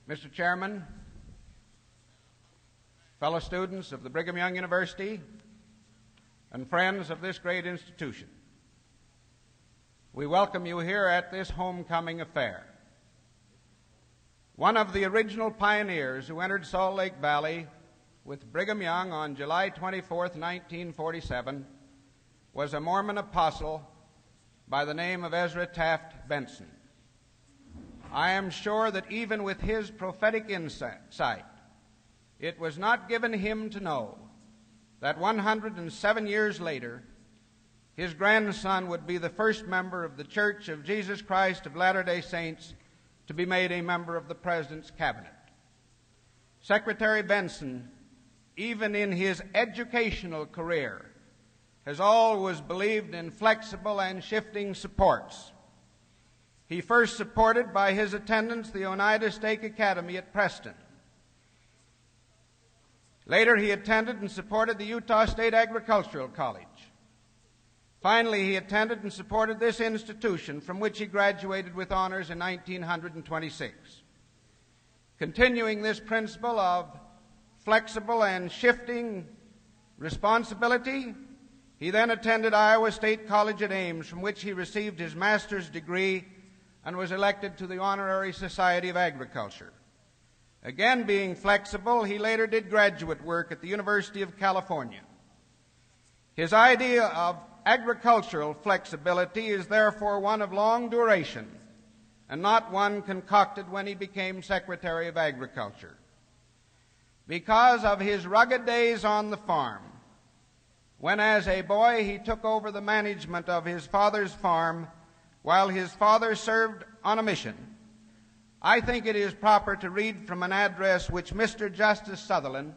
Mr. Chairman, fellow students of the Brigham Young University, and friends of this great institution, we welcome you here at this homecoming affair. One of the original pioneers who entered Salt Lake Valley with Brigham Young on July 24, 1947, was a Mormon apostle by the name of Ezra Taft Benson. I am sure that even with his prophetic insight, it was not given him to know that 107 years later, his grandson would be the first member of the Church of Jesus Christ of Latter-day Saints to be made a member of the President's cabinet. Secretary Benson, even in his educational career, has always believed in flexible and shifting supports. He first supported by his attendance the Oneida State Academy at Preston. Later, he attended and supported the Utah State Agricultural College. Finally, he attended and supported this institution, from which he graduated with honors in 1926. Continuing this principle of flexible and shifting responsibility, he then attended Iowa State College at Ames, from which he received his master's degree and was elected to the Honorary Society of Agriculture. Again, being flexible, he later did graduate work at the University of California. His idea of agricultural flexibility is therefore one of long duration and not one concocted when he became Secretary of Agriculture. Because of his rugged days on the farm, when as a boy he took over the management of his father's farm while his father served on a mission, I think it is proper to read from an address which Mr. Justice Sutherland,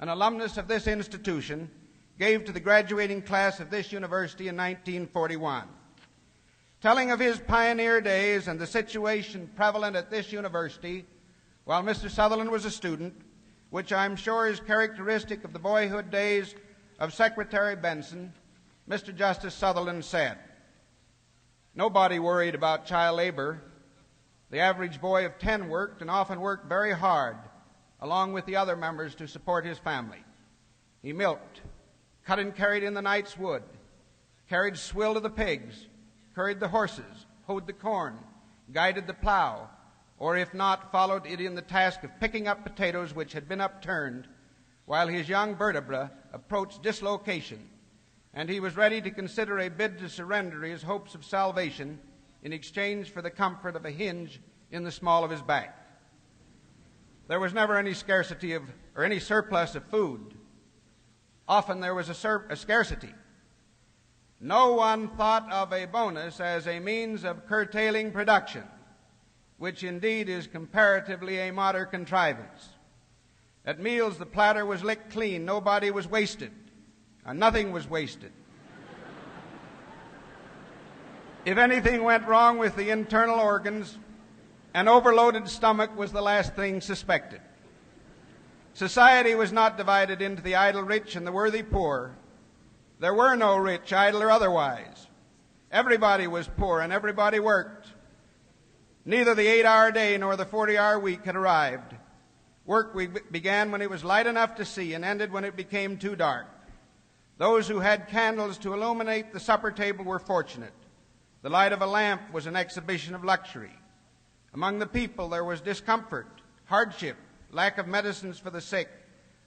an alumnus of this institution, gave to the graduating class of this university in 1941. Telling of his pioneer days and the situation prevalent at this university while Mr. Sutherland was a student, which I'm sure is characteristic of the boyhood days of Secretary Benson, Mr. Justice Sutherland said, "Nobody worried about child labor. The average boy of 10 worked, and often worked very hard, along with the other members to support his family. He milked, cut and carried in the night's wood, carried swill to the pigs, curried the horses, hoed the corn, guided the plow, or if not, followed it in the task of picking up potatoes which had been upturned, while his young vertebra approached dislocation, and he was ready to consider a bid to surrender his hopes of salvation in exchange for the comfort of a hinge in the small of his back. There was never any scarcity of, or any surplus of food. Often there was a scarcity. No one thought of a bonus as a means of curtailing production, which indeed is comparatively a modern contrivance. At meals, the platter was licked clean. Nobody was wasted. Nothing was wasted. If anything went wrong with the internal organs, an overloaded stomach was the last thing suspected. Society was not divided into the idle rich and the worthy poor. There were no rich, idle or otherwise. Everybody was poor and everybody worked. Neither the 8-hour day nor the 40-hour week had arrived. Work began when it was light enough to see and ended when it became too dark. Those who had candles to illuminate the supper table were fortunate. The light of a lamp was an exhibition of luxury. Among the people there was discomfort, hardship, lack of medicines for the sick,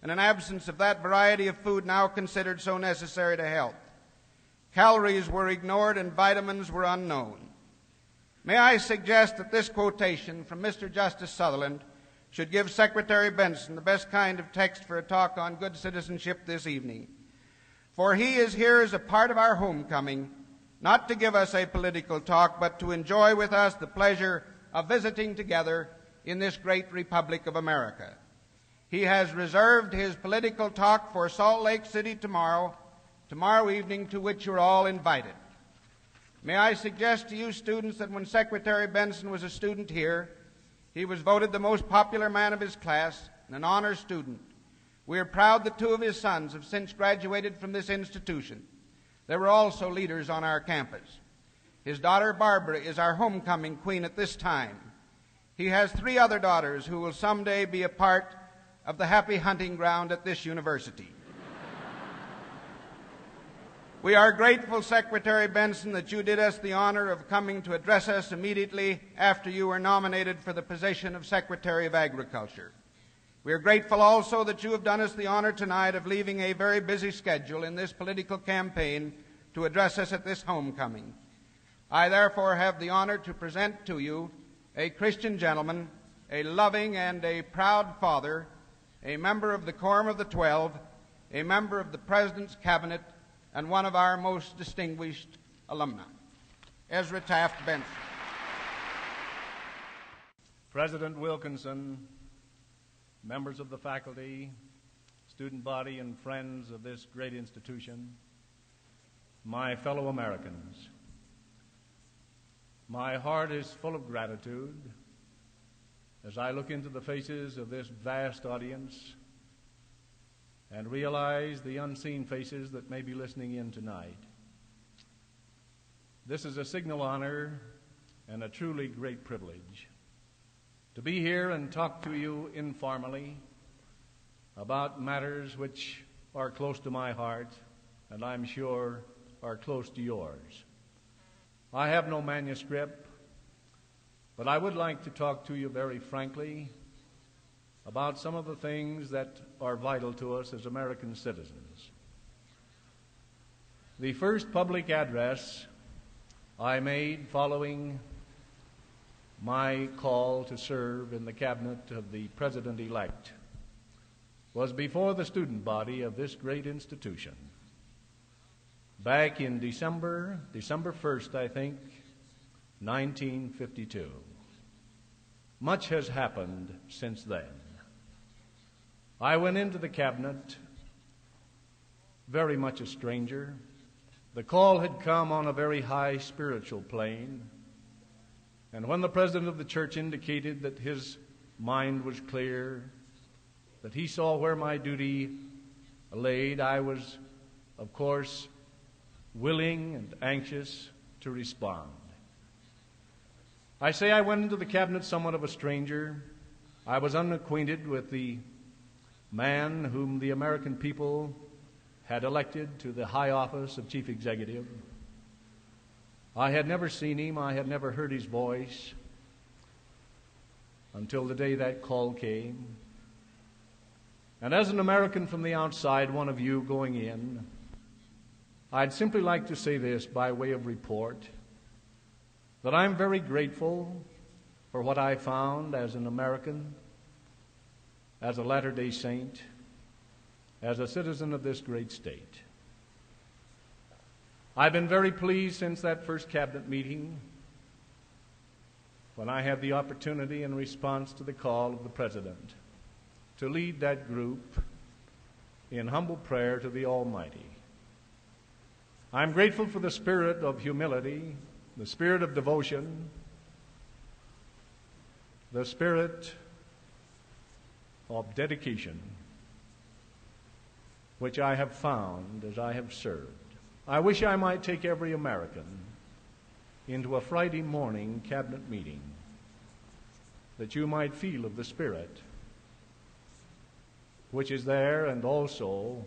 and an absence of that variety of food now considered so necessary to health. Calories were ignored and vitamins were unknown. May I suggest that this quotation from Mr. Justice Sutherland should give Secretary Benson the best kind of text for a talk on good citizenship this evening. For he is here as a part of our homecoming, not to give us a political talk, but to enjoy with us the pleasure of visiting together in this great Republic of America. He has reserved his political talk for Salt Lake City tomorrow evening, to which you're all invited. May I suggest to you students that when Secretary Benson was a student here, he was voted the most popular man of his class and an honor student. We are proud that 2 of his sons have since graduated from this institution. They were also leaders on our campus. His daughter Barbara is our homecoming queen at this time. He has 3 other daughters who will someday be a part of the happy hunting ground at this university. We are grateful, Secretary Benson, that you did us the honor of coming to address us immediately after you were nominated for the position of Secretary of Agriculture. We are grateful also that you have done us the honor tonight of leaving a very busy schedule in this political campaign to address us at this homecoming. I therefore have the honor to present to you a Christian gentleman, a loving and a proud father, a member of the Quorum of the 12, a member of the President's Cabinet, and one of our most distinguished alumni, Ezra Taft Benson. President Wilkinson, members of the faculty, student body, and friends of this great institution, my fellow Americans, my heart is full of gratitude as I look into the faces of this vast audience and realize the unseen faces that may be listening in tonight. This is a signal honor and a truly great privilege to be here and talk to you informally about matters which are close to my heart and I'm sure are close to yours. I have no manuscript, but I would like to talk to you very frankly about some of the things that are vital to us as American citizens. The first public address I made following my call to serve in the cabinet of the president-elect was before the student body of this great institution. Back in December 1st, I think, 1952. Much has happened since then. I went into the cabinet very much a stranger. The call had come on a very high spiritual plane, and when the president of the church indicated that his mind was clear, that he saw where my duty laid, I was, of course, willing and anxious to respond. I say I went into the cabinet somewhat of a stranger. I was unacquainted with the man whom the American people had elected to the high office of chief executive. I had never seen him. I had never heard his voice until the day that call came. And as an American from the outside, one of you going in, I'd simply like to say this by way of report, that I'm very grateful for what I found as an American, as a Latter-day Saint, as a citizen of this great state. I've been very pleased since that first cabinet meeting when I had the opportunity in response to the call of the President to lead that group in humble prayer to the Almighty. I'm grateful for the spirit of humility, the spirit of devotion, the spirit of dedication, which I have found as I have served. I wish I might take every American into a Friday morning cabinet meeting, that you might feel of the spirit which is there, and also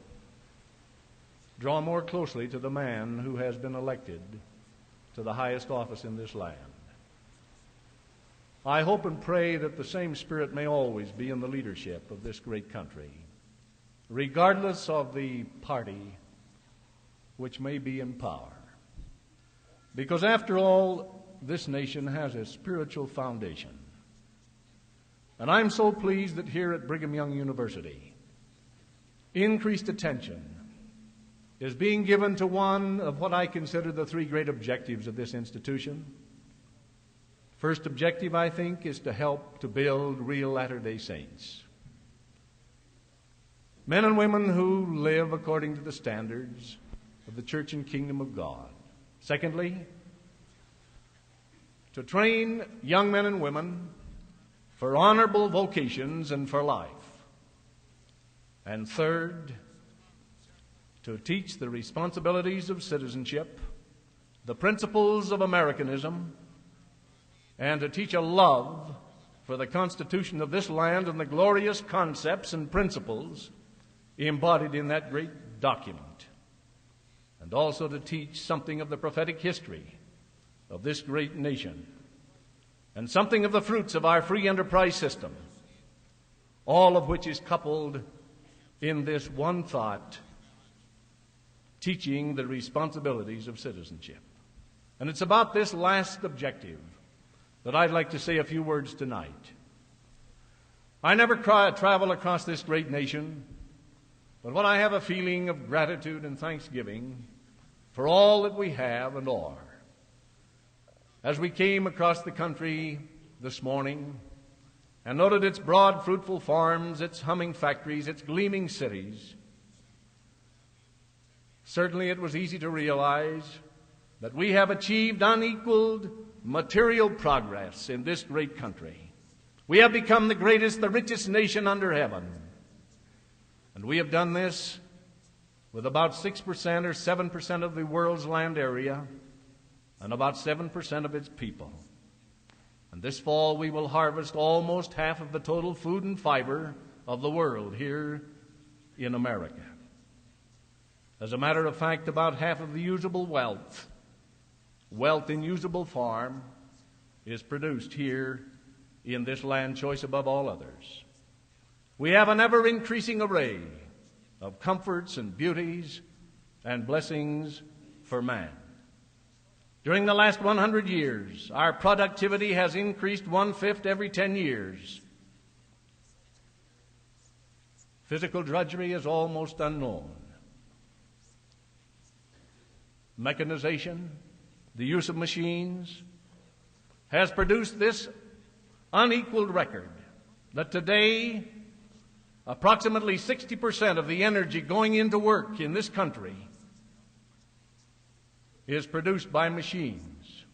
draw more closely to the man who has been elected to the highest office in this land. I hope and pray that the same spirit may always be in the leadership of this great country, regardless of the party which may be in power. Because after all, this nation has a spiritual foundation. And I'm so pleased that here at Brigham Young University, increased attention is being given to one of what I consider the 3 great objectives of this institution. First objective, I think, is to help to build real Latter-day Saints. Men and women who live according to the standards of the Church and Kingdom of God. Secondly, to train young men and women for honorable vocations and for life. And third, to teach the responsibilities of citizenship, the principles of Americanism, and to teach a love for the Constitution of this land and the glorious concepts and principles embodied in that great document, and also to teach something of the prophetic history of this great nation and something of the fruits of our free enterprise system, all of which is coupled in this one thought, teaching the responsibilities of citizenship. And it's about this last objective that I'd like to say a few words tonight. I never travel across this great nation, but when I have a feeling of gratitude and thanksgiving for all that we have and are. As we came across the country this morning and noted its broad, fruitful farms, its humming factories, its gleaming cities, certainly it was easy to realize that we have achieved unequaled material progress in this great country. We have become the greatest, the richest nation under heaven. And we have done this with about 6% or 7% of the world's land area and about 7% of its people. And this fall we will harvest almost half of the total food and fiber of the world here in America. As a matter of fact, about half of the usable wealth in usable farm, is produced here in this land choice above all others. We have an ever-increasing array of comforts and beauties and blessings for man. During the last 100 years, our productivity has increased 1/5 every 10 years. Physical drudgery is almost unknown. Mechanization, the use of machines, has produced this unequaled record that today approximately 60% of the energy going into work in this country is produced by machines,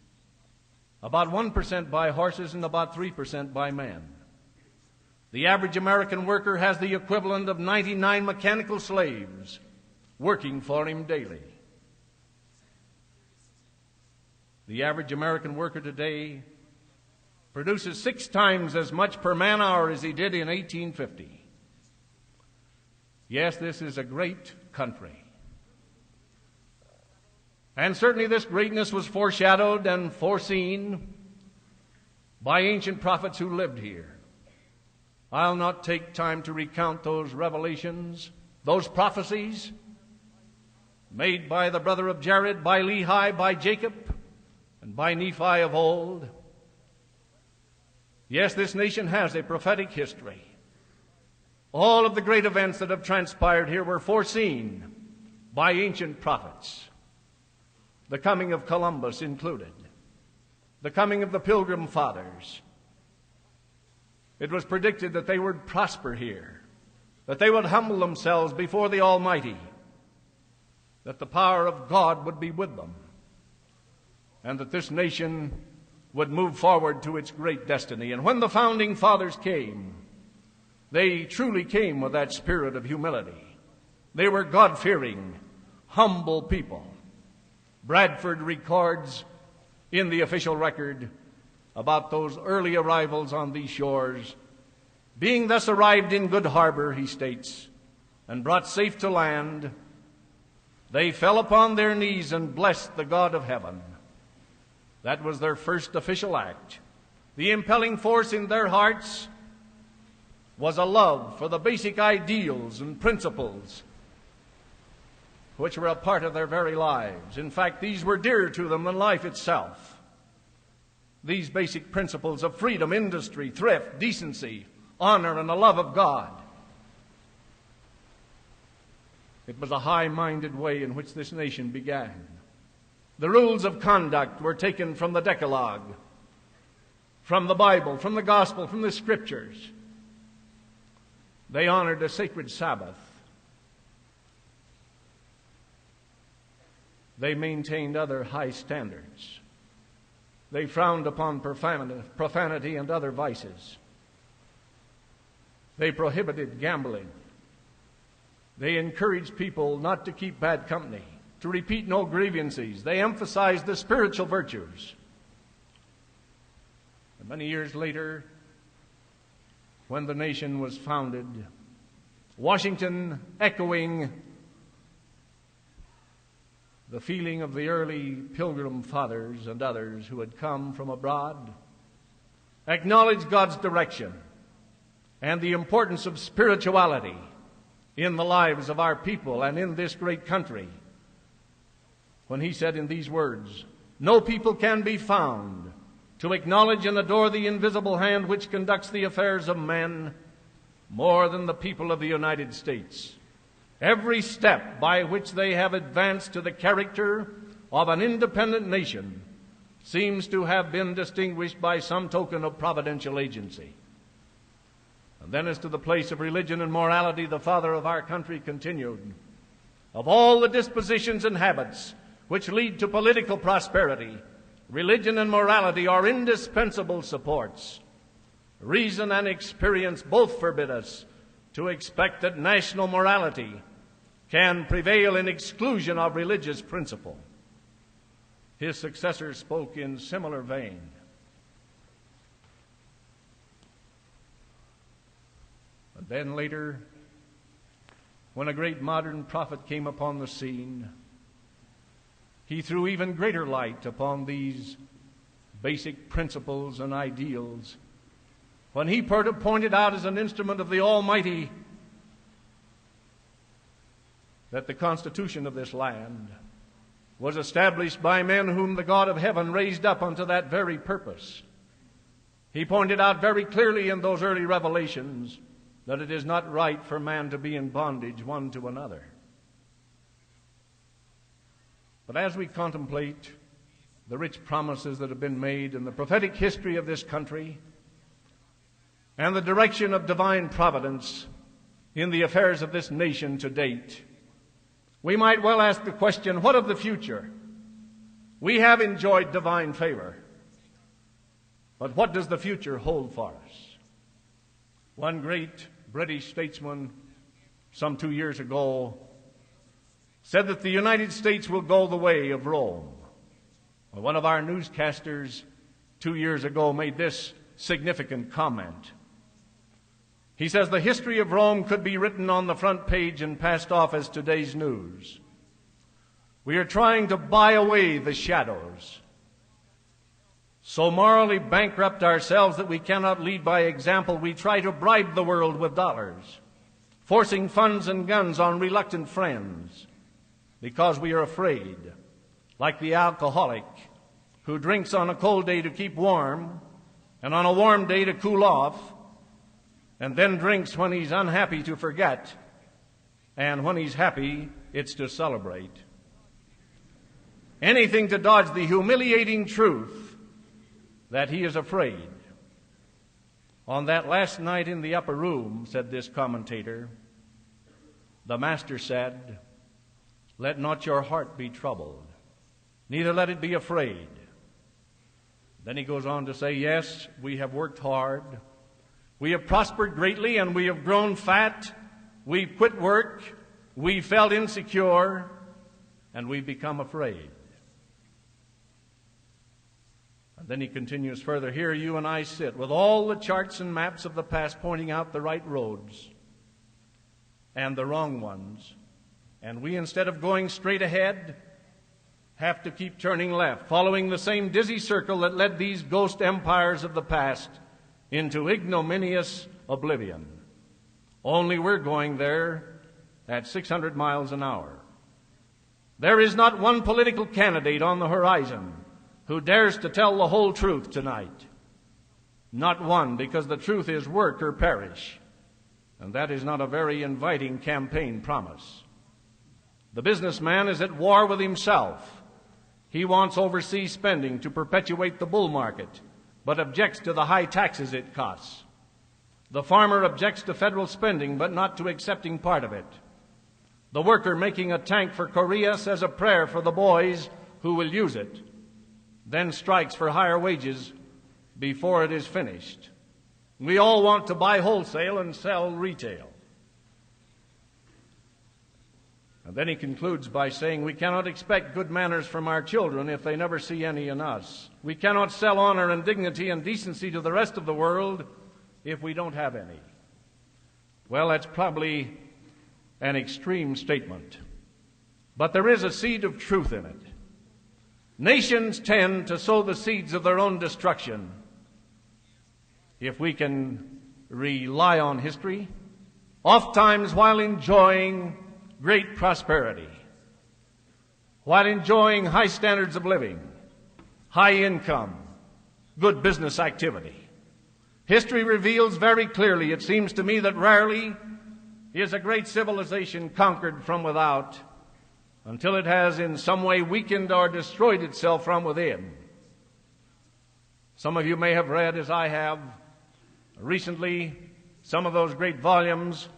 about 1% by horses and about 3% by men. The average American worker has the equivalent of 99 mechanical slaves working for him daily. The average American worker today produces 6 times as much per man hour as he did in 1850. Yes, this is a great country. And certainly this greatness was foreshadowed and foreseen by ancient prophets who lived here. I'll not take time to recount those revelations, those prophecies made by the brother of Jared, by Lehi, by Jacob, and by Nephi of old. Yes, this nation has a prophetic history. All of the great events that have transpired here were foreseen by ancient prophets. The coming of Columbus included. The coming of the Pilgrim Fathers. It was predicted that they would prosper here, that they would humble themselves before the Almighty, that the power of God would be with them, and that this nation would move forward to its great destiny. And when the founding fathers came, they truly came with that spirit of humility. They were God-fearing, humble people. Bradford records in the official record about those early arrivals on these shores. Being thus arrived in good harbor, he states, and brought safe to land, they fell upon their knees and blessed the God of heaven. That was their first official act. The impelling force in their hearts was a love for the basic ideals and principles which were a part of their very lives. In fact, these were dearer to them than life itself. These basic principles of freedom, industry, thrift, decency, honor, and the love of God. It was a high-minded way in which this nation began. The rules of conduct were taken from the Decalogue, from the Bible, from the Gospel, from the Scriptures. They honored a sacred Sabbath. They maintained other high standards. They frowned upon profanity and other vices. They prohibited gambling. They encouraged people not to keep bad company, to repeat no grievances. They emphasized the spiritual virtues. And many years later, when the nation was founded, Washington echoing the feeling of the early Pilgrim Fathers and others who had come from abroad, acknowledged God's direction and the importance of spirituality in the lives of our people and in this great country, when he said in these words, "No people can be found to acknowledge and adore the invisible hand which conducts the affairs of men more than the people of the United States. Every step by which they have advanced to the character of an independent nation seems to have been distinguished by some token of providential agency." And then as to the place of religion and morality, the father of our country continued, "Of all the dispositions and habits which lead to political prosperity, religion and morality are indispensable supports. Reason and experience both forbid us to expect that national morality can prevail in exclusion of religious principle." His successors spoke in similar vein. But then later, when a great modern prophet came upon the scene, he threw even greater light upon these basic principles and ideals when he pointed out as an instrument of the Almighty that the Constitution of this land was established by men whom the God of heaven raised up unto that very purpose. He pointed out very clearly in those early revelations that it is not right for man to be in bondage one to another. But as we contemplate the rich promises that have been made in the prophetic history of this country and the direction of divine providence in the affairs of this nation to date, we might well ask the question, what of the future? We have enjoyed divine favor, but what does the future hold for us? One great British statesman some 2 years ago said that the United States will go the way of Rome. Well, one of our newscasters 2 years ago made this significant comment. He says the history of Rome could be written on the front page and passed off as today's news. We are trying to buy away the shadows, so morally bankrupt ourselves that we cannot lead by example. We try to bribe the world with dollars, forcing funds and guns on reluctant friends, because we are afraid, like the alcoholic who drinks on a cold day to keep warm and on a warm day to cool off, and then drinks when he's unhappy to forget, and when he's happy, it's to celebrate. Anything to dodge the humiliating truth that he is afraid. On that last night in the upper room, said this commentator, the Master said, "Let not your heart be troubled, neither let it be afraid." Then he goes on to say, "Yes, we have worked hard. We have prospered greatly and we have grown fat. We've quit work. We felt insecure and we've become afraid." And then he continues further, "Here you and I sit with all the charts and maps of the past pointing out the right roads and the wrong ones. And we, instead of going straight ahead, have to keep turning left, following the same dizzy circle that led these ghost empires of the past into ignominious oblivion. Only we're going there at 600 miles an hour. There is not one political candidate on the horizon who dares to tell the whole truth tonight. Not one, because the truth is work or perish. And that is not a very inviting campaign promise. The businessman is at war with himself. He wants overseas spending to perpetuate the bull market, but objects to the high taxes it costs. The farmer objects to federal spending, but not to accepting part of it. The worker making a tank for Korea says a prayer for the boys who will use it, then strikes for higher wages before it is finished. We all want to buy wholesale and sell retail. And then he concludes by saying, we cannot expect good manners from our children if they never see any in us. We cannot sell honor and dignity and decency to the rest of the world if we don't have any. Well, that's probably an extreme statement, but there is a seed of truth in it. Nations tend to sow the seeds of their own destruction. If we can rely on history, oftentimes while enjoying great prosperity, while enjoying high standards of living, high income, good business activity, history reveals very clearly, it seems to me, that rarely is a great civilization conquered from without until it has in some way weakened or destroyed itself from within. Some of you may have read, as I have recently, some of those great volumes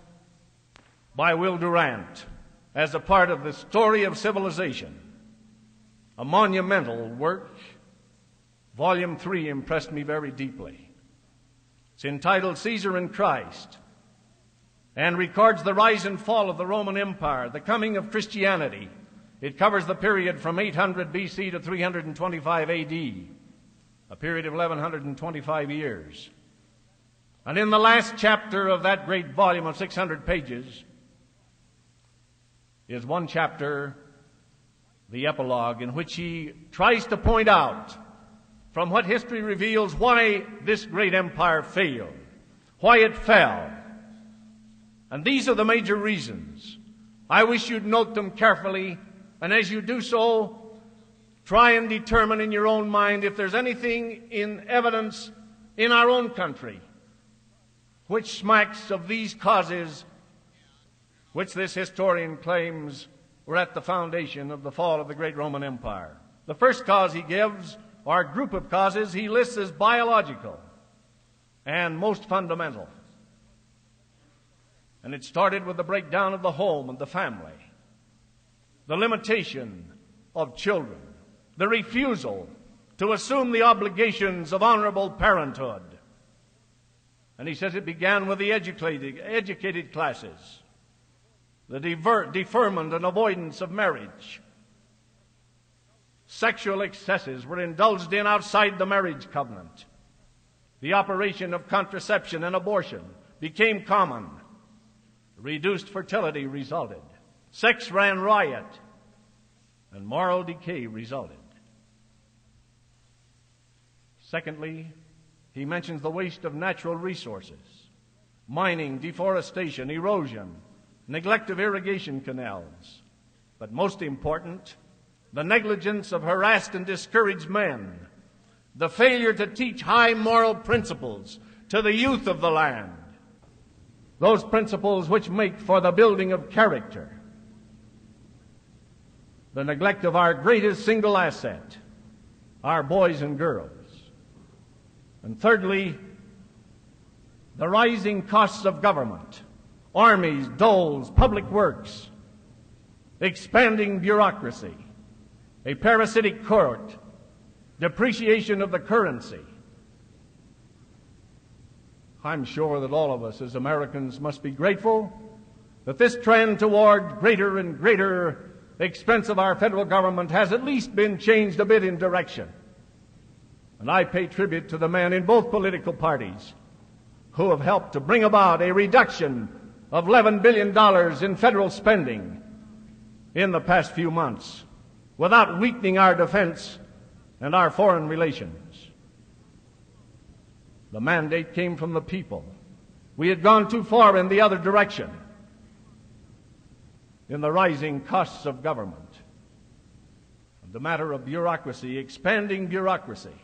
by Will Durant as a part of the story of civilization, a monumental work. Volume 3 impressed me very deeply. It's entitled Caesar and Christ, and records the rise and fall of the Roman Empire, the coming of Christianity. It covers the period from 800 BC to 325 AD, a period of 1125 years. And in the last chapter of that great volume of 600 pages is one chapter, the epilogue, in which he tries to point out from what history reveals why this great empire failed, why it fell. And these are the major reasons. I wish you'd note them carefully, and as you do so, try and determine in your own mind if there's anything in evidence in our own country which smacks of these causes which this historian claims were at the foundation of the fall of the great Roman Empire. The first cause he gives, or group of causes, he lists as biological and most fundamental. And it started with the breakdown of the home and the family, the limitation of children, the refusal to assume the obligations of honorable parenthood. And he says it began with the educated classes, the deferment and avoidance of marriage. Sexual excesses were indulged in outside the marriage covenant. The operation of contraception and abortion became common. Reduced fertility resulted. Sex ran riot, and moral decay resulted. Secondly, he mentions the waste of natural resources, mining, deforestation, erosion, neglect of irrigation canals. But most important, the negligence of harassed and discouraged men, the failure to teach high moral principles to the youth of the land, those principles which make for the building of character, the neglect of our greatest single asset, our boys and girls. And thirdly, the rising costs of government, armies, doles, public works, expanding bureaucracy, a parasitic court, depreciation of the currency. I'm sure that all of us as Americans must be grateful that this trend toward greater and greater expense of our federal government has at least been changed a bit in direction. And I pay tribute to the men in both political parties who have helped to bring about a reduction of $11 billion in federal spending in the past few months without weakening our defense and our foreign relations. The mandate came from the people. We had gone too far in the other direction, in the rising costs of government. And the matter of bureaucracy, expanding bureaucracy.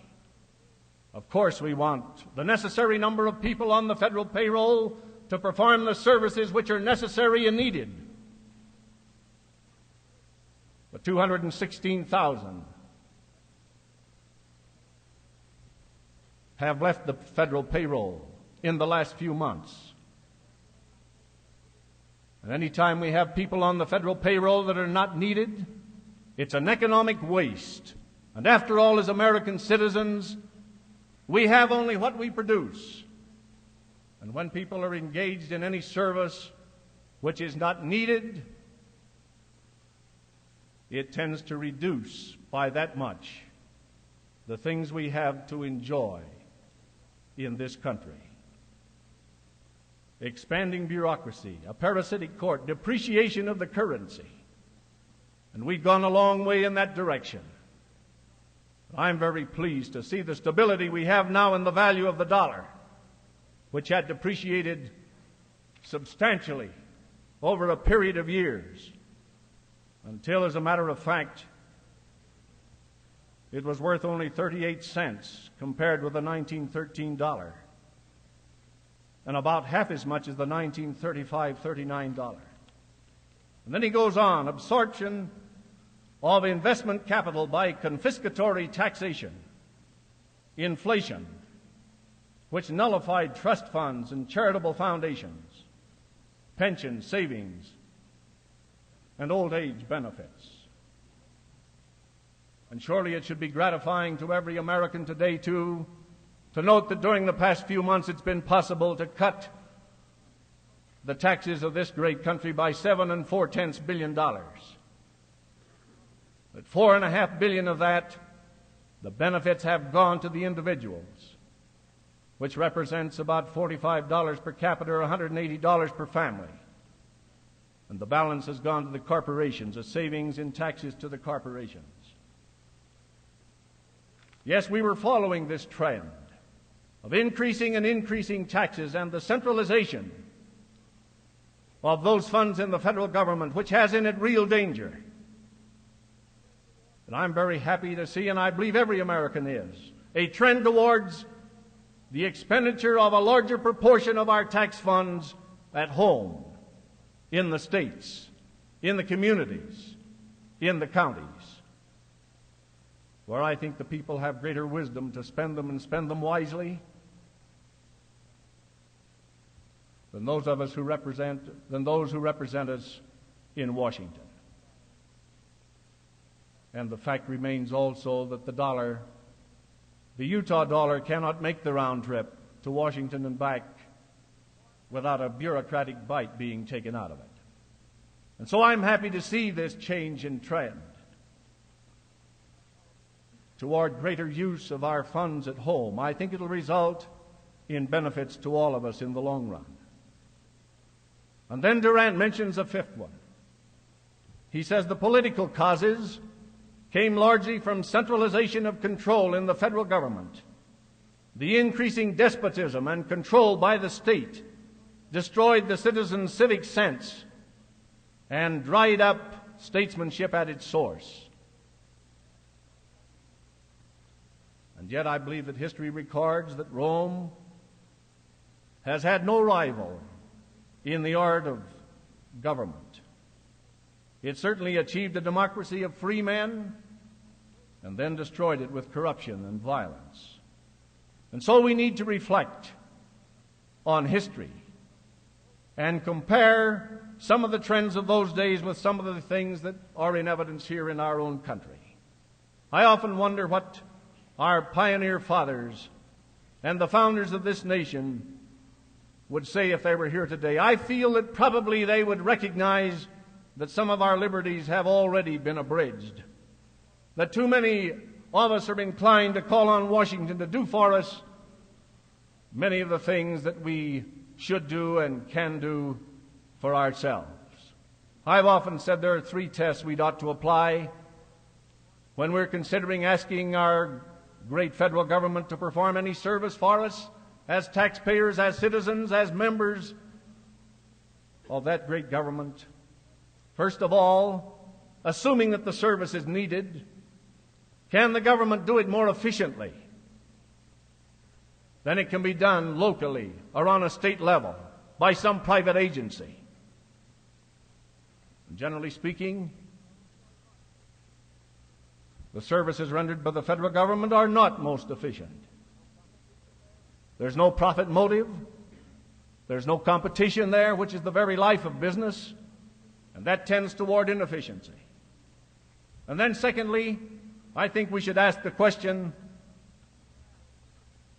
Of course, we want the necessary number of people on the federal payroll to perform the services which are necessary and needed. But 216,000 have left the federal payroll in the last few months. And any time we have people on the federal payroll that are not needed, it's an economic waste. And after all, as American citizens, we have only what we produce. And when people are engaged in any service which is not needed, it tends to reduce by that much the things we have to enjoy in this country. expanding bureaucracy, a parasitic court, depreciation of the currency. And we've gone a long way in that direction. I'm very pleased to see the stability we have now in the value of the dollar, which had depreciated substantially over a period of years, until, as a matter of fact, it was worth only 38 cents compared with the 1913 dollar, and about half as much as the 1935-39 dollar. And then he goes on, absorption of investment capital by confiscatory taxation, inflation, which nullified trust funds and charitable foundations, pensions, savings, and old age benefits. And surely it should be gratifying to every American today, too, to note that during the past few months it's been possible to cut the taxes of this great country by $7 4/10 billion. But $4.5 billion of that, the benefits have gone to the individuals, which represents about $45 per capita or $180 per family. And the balance has gone to the corporations, a savings in taxes to the corporations. Yes, we were following this trend of increasing taxes and the centralization of those funds in the federal government, which has in it real danger. And I'm very happy to see, and I believe every American is, a trend towards the expenditure of a larger proportion of our tax funds at home, in the states, in the communities, in the counties, where I think the people have greater wisdom to spend them and spend them wisely than those who represent us in Washington. And the fact remains also that the Utah dollar cannot make the round trip to Washington and back without a bureaucratic bite being taken out of it. And so I'm happy to see this change in trend toward greater use of our funds at home. I think it'll result in benefits to all of us in the long run. And then Durant mentions a fifth one. He says the political causes came largely from centralization of control in the federal government. The increasing despotism and control by the state destroyed the citizen's civic sense and dried up statesmanship at its source. And yet I believe that history records that Rome has had no rival in the art of government. It certainly achieved a democracy of free men and then destroyed it with corruption and violence. And so we need to reflect on history and compare some of the trends of those days with some of the things that are in evidence here in our own country. I often wonder what our pioneer fathers and the founders of this nation would say if they were here today. I feel that probably they would recognize that some of our liberties have already been abridged, that too many of us are inclined to call on Washington to do for us many of the things that we should do and can do for ourselves. I've often said there are three tests we'd ought to apply when we're considering asking our great federal government to perform any service for us as taxpayers, as citizens, as members of that great government. First of all, assuming that the service is needed, can the government do it more efficiently than it can be done locally or on a state level by some private agency? And generally speaking, the services rendered by the federal government are not most efficient. There's no profit motive. There's no competition there, which is the very life of business, and that tends toward inefficiency. And then secondly, I think we should ask the question,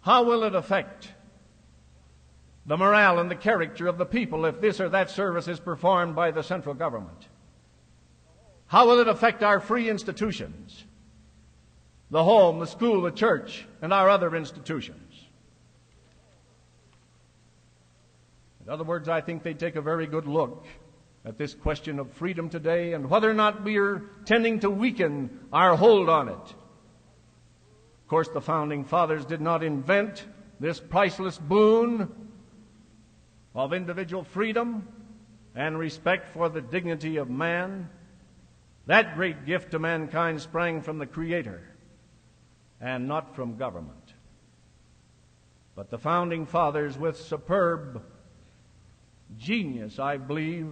how will it affect the morale and the character of the people if this or that service is performed by the central government? How will it affect our free institutions, the home, the school, the church, and our other institutions? other words, I think they take a very good look at this question of freedom today and whether or not we are tending to weaken our hold on it. Of course, the Founding Fathers did not invent this priceless boon of individual freedom and respect for the dignity of man. That great gift to mankind sprang from the Creator and not from government. But the Founding Fathers, with superb genius, I believe,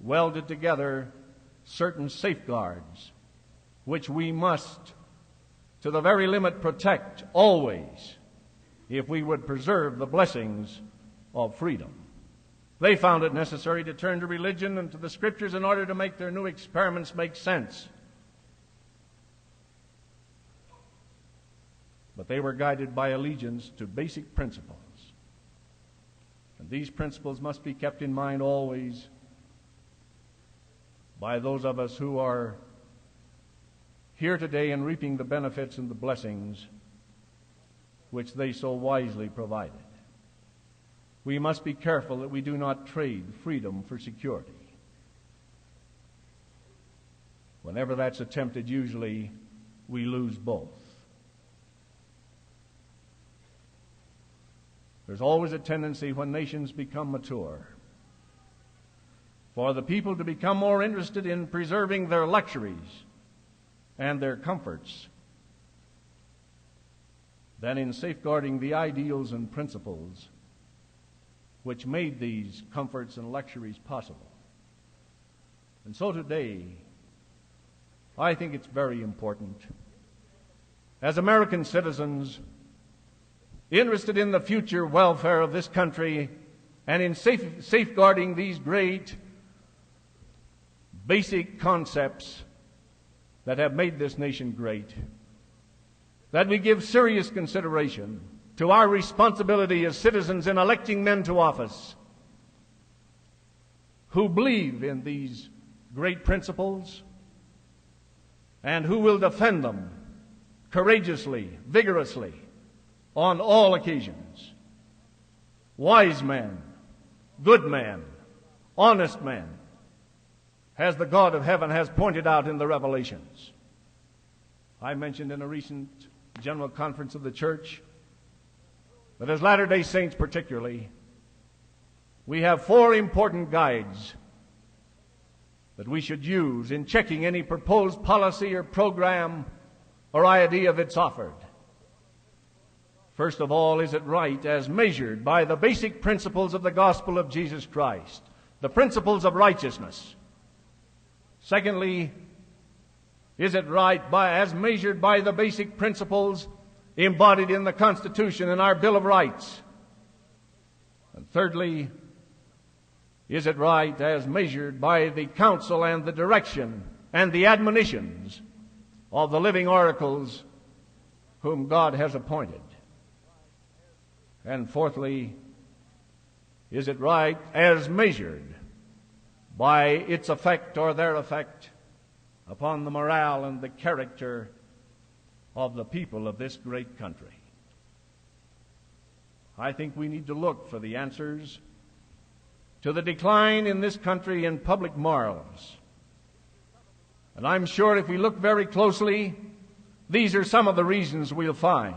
welded together certain safeguards which we must, to the very limit, protect always if we would preserve the blessings of freedom. They found it necessary to turn to religion and to the Scriptures in order to make their new experiments make sense. But they were guided by allegiance to basic principles. And these principles must be kept in mind always by those of us who are here today and reaping the benefits and the blessings which they so wisely provided. We must be careful that we do not trade freedom for security. Whenever that's attempted, usually we lose both. There's always a tendency when nations become mature for the people to become more interested in preserving their luxuries and their comforts than in safeguarding the ideals and principles which made these comforts and luxuries possible. And so today, I think it's very important, as American citizens interested in the future welfare of this country and in safeguarding these great basic concepts that have made this nation great, that we give serious consideration to our responsibility as citizens in electing men to office who believe in these great principles and who will defend them courageously, vigorously, on all occasions. Wise men, good men, honest men, as the God of heaven has pointed out in the Revelations. I mentioned in a recent General Conference of the Church that as Latter-day Saints particularly, we have 4 important guides that we should use in checking any proposed policy or program or idea that's offered. First of all, is it right as measured by the basic principles of the gospel of Jesus Christ, the principles of righteousness? Secondly, is it right as measured by the basic principles embodied in the Constitution and our Bill of Rights? And thirdly, is it right as measured by the counsel and the direction and the admonitions of the living oracles whom God has appointed? And fourthly, is it right as measured by its effect or their effect upon the morale and the character of the people of this great country? I think we need to look for the answers to the decline in this country in public morals. And I'm sure if we look very closely, these are some of the reasons we'll find.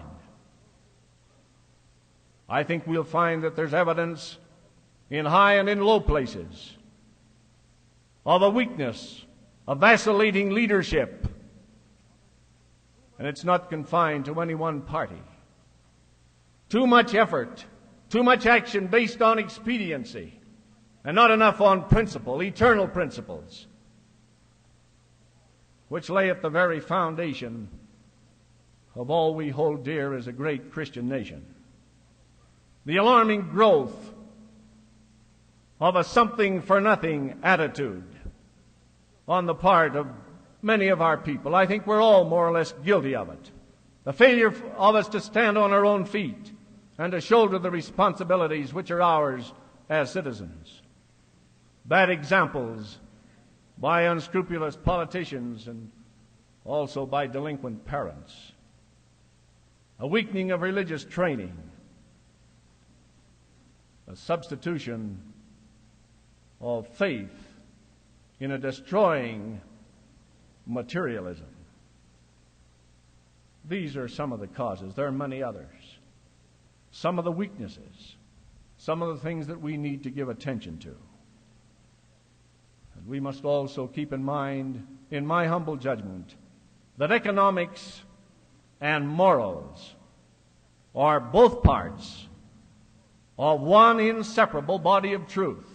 I think we'll find that there's evidence in high and in low places of a weakness, a vacillating leadership. And it's not confined to any one party. Too much effort, too much action based on expediency, and not enough on principle, eternal principles, which lay at the very foundation of all we hold dear as a great Christian nation. The alarming growth of a something-for-nothing attitude on the part of many of our people. I think we're all more or less guilty of it. The failure of us to stand on our own feet and to shoulder the responsibilities which are ours as citizens. Bad examples by unscrupulous politicians and also by delinquent parents. A weakening of religious training. a substitution of faith in a destroying materialism. These are some of the causes. There are many others. Some of the weaknesses, some of the things that we need to give attention to. And we must also keep in mind, in my humble judgment, that economics and morals are both parts of one inseparable body of truth.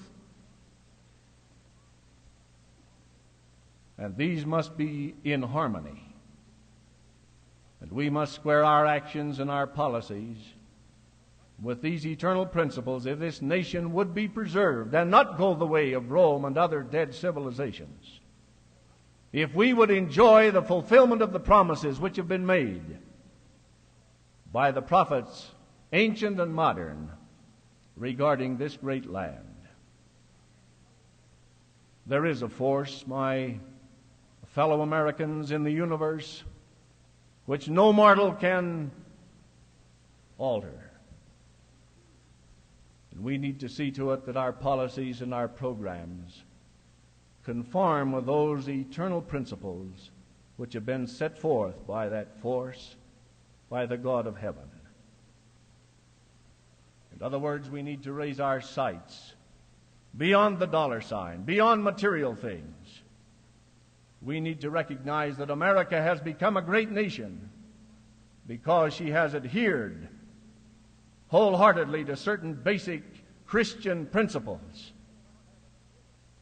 And these must be in harmony. And we must square our actions and our policies with these eternal principles if this nation would be preserved and not go the way of Rome and other dead civilizations. If we would enjoy the fulfillment of the promises which have been made by the prophets, ancient and modern, regarding this great land. There is a force, my fellow Americans, in the universe which no mortal can alter. And we need to see to it that our policies and our programs conform with those eternal principles which have been set forth by that force, by the God of heaven. In other words, we need to raise our sights beyond the dollar sign, beyond material things. We need to recognize that America has become a great nation because she has adhered wholeheartedly to certain basic Christian principles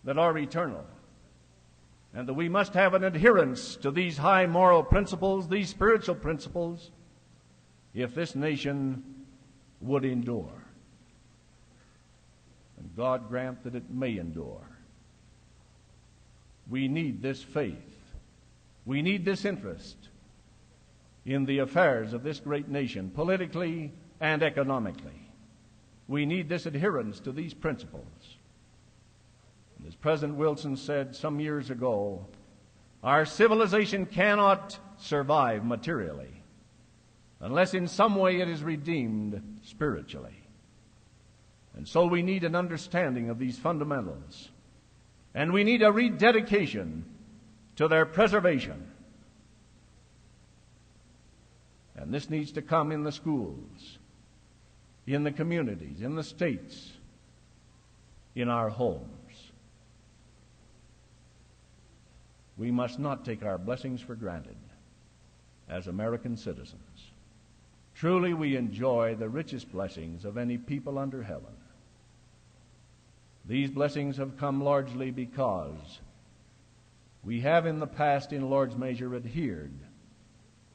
that are eternal, and that we must have an adherence to these high moral principles, these spiritual principles, if this nation would endure. And God grant that it may endure. We need this faith. We need this interest in the affairs of this great nation, politically and economically. We need this adherence to these principles. And as President Wilson said some years ago, our civilization cannot survive materially unless in some way it is redeemed spiritually. And so we need an understanding of these fundamentals. And we need a rededication to their preservation. And this needs to come in the schools, in the communities, in the states, in our homes. We must not take our blessings for granted as American citizens. Truly, we enjoy the richest blessings of any people under heaven. These blessings have come largely because we have in the past in large measure adhered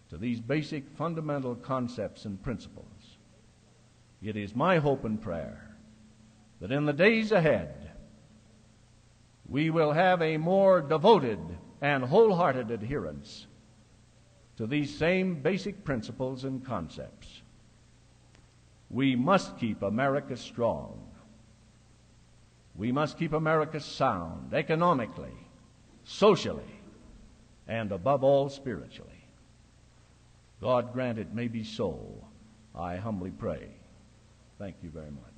to these basic fundamental concepts and principles. It is my hope and prayer that in the days ahead we will have a more devoted and wholehearted adherence to these same basic principles and concepts. We must keep America strong. We must keep America sound, economically, socially, and above all, spiritually. God grant it may be so, I humbly pray. Thank you very much.